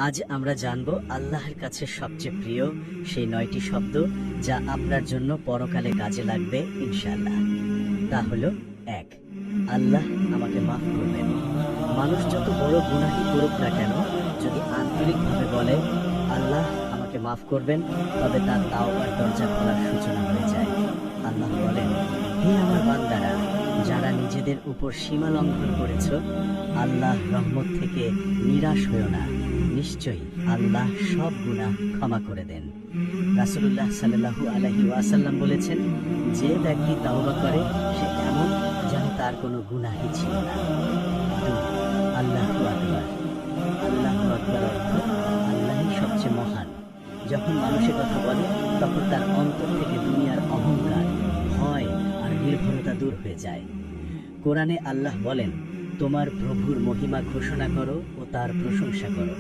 আজ আমরা জানব আল্লাহর কাছে সবচেয়ে প্রিয় সেই ৯টি শব্দ যা আপনার জন্য পরকালে কাজে লাগবে ইনশাআল্লাহ। তা হলো ১, আল্লাহ আমাকে মাফ করবেন। মানুষ যত বড় গুনাহই করুক না কেন, যদি আন্তরিকভাবে বলে আল্লাহ আমাকে মাফ করবেন, তবে তার তাওবার দরজা খোলার সূচনা হয়ে যায়। আল্লাহ বলেন, হে আমার বান্দারা, যারা নিজেদের উপর সীমা লঙ্ঘন করেছ, আল্লাহ রহমত থেকে নিরাশ হয়ো না, নিশ্চয়ই আল্লাহ সব গুনাহ ক্ষমা করে দেন। রাসূলুল্লাহ সাল্লাল্লাহু আলাইহি ওয়াসাল্লাম বলেছেন, যে ব্যক্তি তাওবা করে সে এমন যেন তার কোনো গুনাহই ছিল না। ২, আল্লাহু আকবার। আল্লাহু আকবার অর্থ আল্লাহই সবচেয়ে মহান। যখন মানুষের কথা বলে, তখন তার অন্তর থেকে দুনিয়ার অহংকার, ভয় আর নির্ভরতা দূর হয়ে যায়। কোরআনে আল্লাহ বলেন, তোমার প্রভুর মহিমা ঘোষণা করো ও তার প্রশংসা করো।